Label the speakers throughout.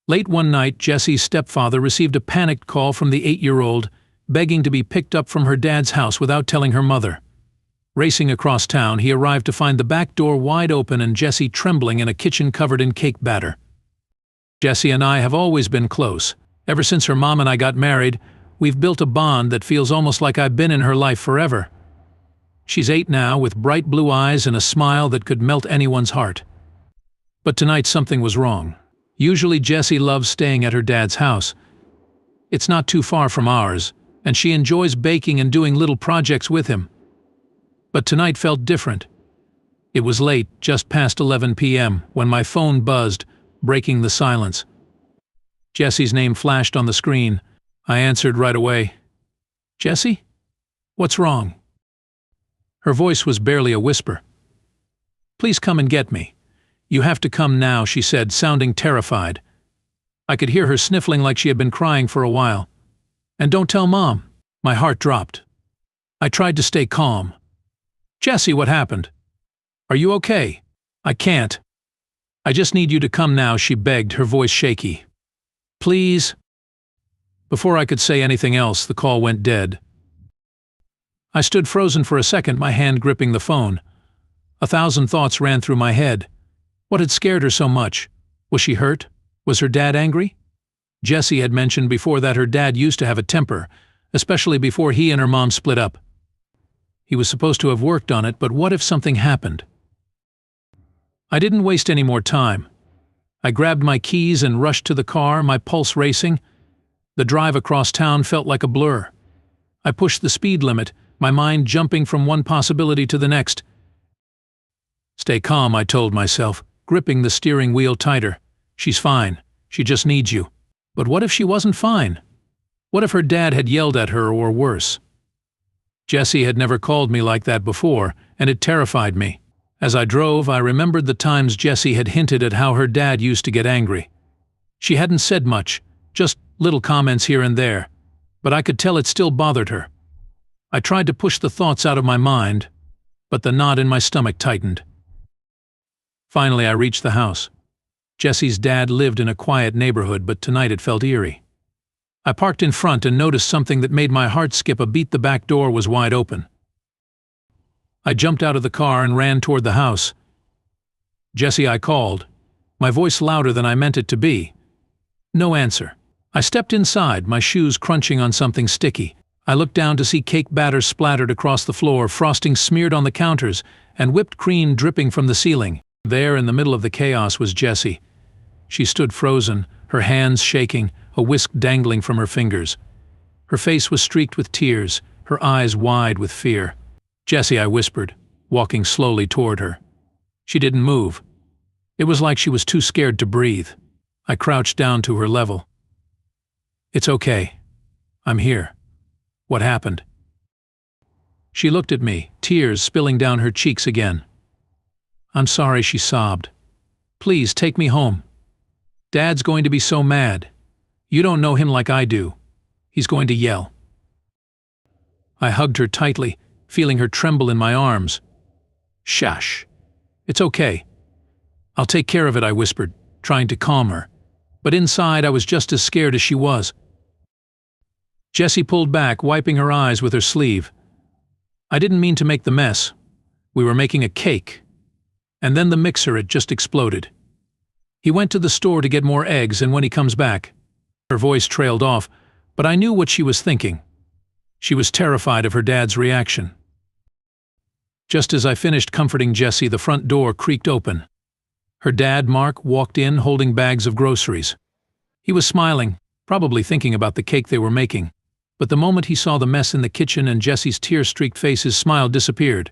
Speaker 1: Late one night, Jessie's stepfather received a panicked call from the 8-year-old, begging to be picked up from her dad's house without telling her mother. Racing across town, he arrived to find the back door wide open and Jessie trembling in a kitchen covered in cake batter. Jessie and I have always been close. Ever since her mom and I got married, we've built a bond that feels almost like I've been in her life forever. She's 8 now, with bright blue eyes and a smile that could melt anyone's heart. But tonight something was wrong. Usually Jessie loves staying at her dad's house. It's not too far from ours, and she enjoys baking and doing little projects with him. But tonight felt different. It was late, just past 11 p.m., when my phone buzzed, breaking the silence. Jessie's name flashed on the screen. I answered right away. "Jessie? What's wrong?" Her voice was barely a whisper. "Please come and get me. You have to come now," she said, sounding terrified. I could hear her sniffling like she had been crying for a while. "And don't tell Mom." My heart dropped. I tried to stay calm. "Jessie, what happened? Are you okay?" "I can't. I just need you to come now," she begged, her voice shaky. "Please." Before I could say anything else, the call went dead. I stood frozen for a second, my hand gripping the phone. 1,000 thoughts ran through my head. What had scared her so much? Was she hurt? Was her dad angry? Jessie had mentioned before that her dad used to have a temper, especially before he and her mom split up. He was supposed to have worked on it, but what if something happened? I didn't waste any more time. I grabbed my keys and rushed to the car, my pulse racing. The drive across town felt like a blur. I pushed the speed limit, my mind jumping from one possibility to the next. "Stay calm," I told myself, gripping the steering wheel tighter. "She's fine. She just needs you." But what if she wasn't fine? What if her dad had yelled at her, or worse? Jessie had never called me like that before, and it terrified me. As I drove, I remembered the times Jessie had hinted at how her dad used to get angry. She hadn't said much, just little comments here and there, but I could tell it still bothered her. I tried to push the thoughts out of my mind, but the knot in my stomach tightened. Finally, I reached the house. Jessie's dad lived in a quiet neighborhood, but tonight it felt eerie. I parked in front and noticed something that made my heart skip a beat. The back door was wide open. I jumped out of the car and ran toward the house. "Jessie," I called, my voice louder than I meant it to be. No answer. I stepped inside, my shoes crunching on something sticky. I looked down to see cake batter splattered across the floor, frosting smeared on the counters, and whipped cream dripping from the ceiling. There, in the middle of the chaos, was Jessie. She stood frozen, her hands shaking, a whisk dangling from her fingers. Her face was streaked with tears, her eyes wide with fear. "Jessie," I whispered, walking slowly toward her. She didn't move. It was like she was too scared to breathe. I crouched down to her level. "It's okay. I'm here. What happened?" She looked at me, tears spilling down her cheeks again. "I'm sorry," she sobbed. "Please take me home. Dad's going to be so mad. You don't know him like I do. He's going to yell." I hugged her tightly, feeling her tremble in my arms. "Shush. It's okay. I'll take care of it," I whispered, trying to calm her. But inside I was just as scared as she was. Jessie pulled back, wiping her eyes with her sleeve. "I didn't mean to make the mess. We were making a cake. And then the mixer had just exploded. He went to the store to get more eggs, and when he comes back..." Her voice trailed off, but I knew what she was thinking. She was terrified of her dad's reaction. Just as I finished comforting Jessie, the front door creaked open. Her dad, Mark, walked in holding bags of groceries. He was smiling, probably thinking about the cake they were making. But the moment he saw the mess in the kitchen and Jessie's tear-streaked face, his smile disappeared.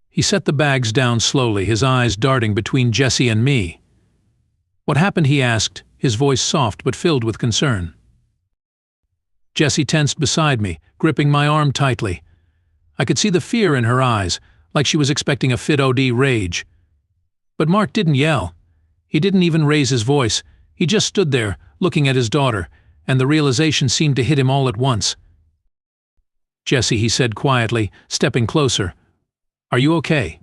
Speaker 1: He set the bags down slowly, his eyes darting between Jessie and me. "What happened?" he asked, his voice soft but filled with concern. Jessie tensed beside me, gripping my arm tightly. I could see the fear in her eyes, like she was expecting a fit OD rage. But Mark didn't yell. He didn't even raise his voice. He just stood there, looking at his daughter, and the realization seemed to hit him all at once. "Jessie," he said quietly, stepping closer. "Are you okay?"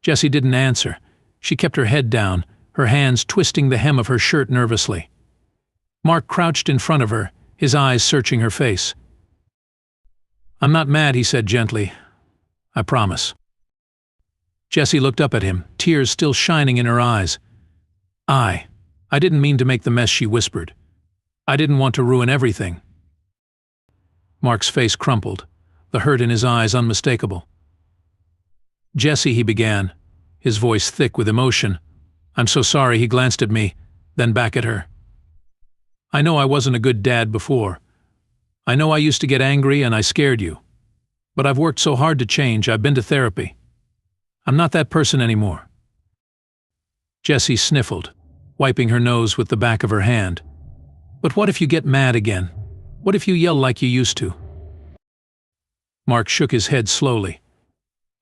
Speaker 1: Jessie didn't answer. She kept her head down, her hands twisting the hem of her shirt nervously. Mark crouched in front of her, his eyes searching her face. "I'm not mad," he said gently. "I promise." Jessie looked up at him, tears still shining in her eyes. I didn't mean to make the mess," she whispered. "I didn't want to ruin everything." Mark's face crumpled, the hurt in his eyes unmistakable. "Jessie," he began, his voice thick with emotion. "I'm so sorry," he glanced at me, then back at her. "I know I wasn't a good dad before. I know I used to get angry and I scared you. But I've worked so hard to change, I've been to therapy. I'm not that person anymore." Jessie sniffled, wiping her nose with the back of her hand. "But what if you get mad again? What if you yell like you used to?" Mark shook his head slowly.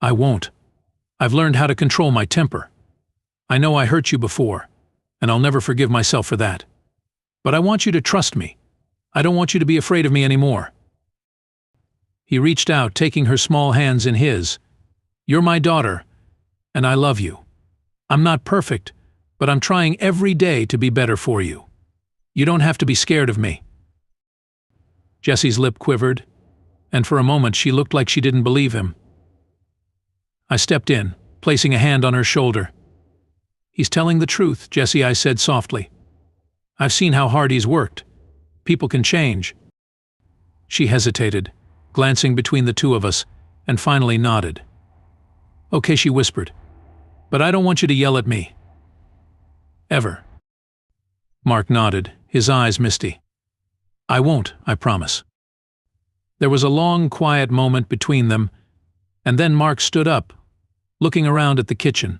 Speaker 1: "I won't. I've learned how to control my temper. I know I hurt you before, and I'll never forgive myself for that. But I want you to trust me. I don't want you to be afraid of me anymore." He reached out, taking her small hands in his. "You're my daughter, and I love you. I'm not perfect, but I'm trying every day to be better for you. You don't have to be scared of me." Jessie's lip quivered, and for a moment she looked like she didn't believe him. I stepped in, placing a hand on her shoulder. "He's telling the truth, Jessie," I said softly. "I've seen how hard he's worked. People can change." She hesitated, glancing between the two of us, and finally nodded. "Okay," she whispered, "but I don't want you to yell at me. Ever." Mark nodded, his eyes misty. "I won't, I promise." There was a long, quiet moment between them, and then Mark stood up, looking around at the kitchen.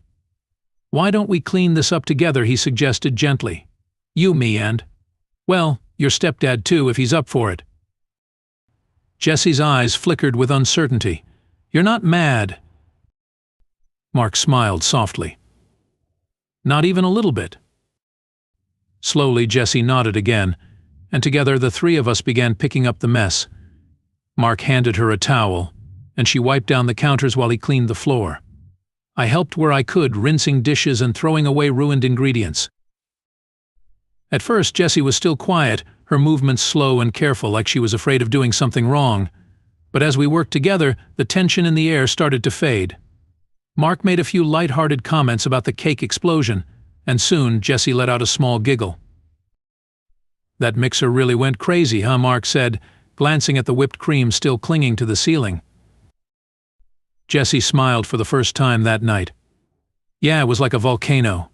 Speaker 1: "Why don't we clean this up together?" he suggested gently. "You, me, and, well, your stepdad too, if he's up for it." Jessie's eyes flickered with uncertainty. "You're not mad?" Mark smiled softly. "Not even a little bit." Slowly Jessie nodded again, and together the three of us began picking up the mess. Mark handed her a towel, and she wiped down the counters while he cleaned the floor. I helped where I could, rinsing dishes and throwing away ruined ingredients. At first Jessie was still quiet, her movements slow and careful, like she was afraid of doing something wrong. But as we worked together, the tension in the air started to fade. Mark made a few light-hearted comments about the cake explosion, and soon Jessie let out a small giggle. "That mixer really went crazy, huh?" Mark said, glancing at the whipped cream still clinging to the ceiling. Jessie smiled for the first time that night. "Yeah, it was like a volcano."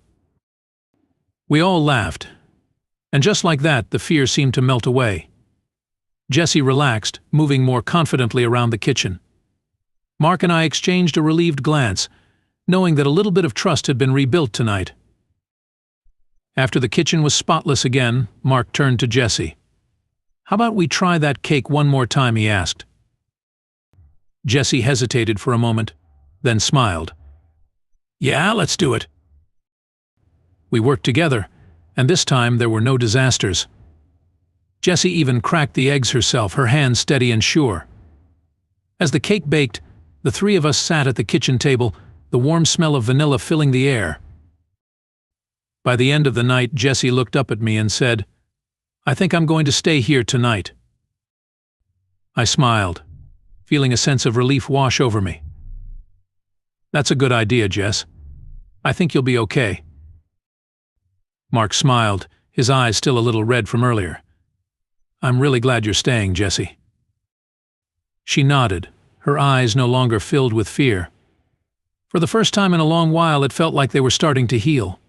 Speaker 1: We all laughed, and just like that, the fear seemed to melt away. Jessie relaxed, moving more confidently around the kitchen. Mark and I exchanged a relieved glance, knowing that a little bit of trust had been rebuilt tonight. After the kitchen was spotless again, Mark turned to Jessie. "How about we try that cake one more time?" he asked. Jessie hesitated for a moment, then smiled. "Yeah, let's do it." We worked together, and this time there were no disasters. Jessie even cracked the eggs herself, her hands steady and sure. As the cake baked, the three of us sat at the kitchen table, the warm smell of vanilla filling the air. By the end of the night, Jessie looked up at me and said, "I think I'm going to stay here tonight." I smiled, feeling a sense of relief wash over me. "That's a good idea, Jess. I think you'll be okay." Mark smiled, his eyes still a little red from earlier. "I'm really glad you're staying, Jessie." She nodded, her eyes no longer filled with fear. For the first time in a long while, it felt like they were starting to heal.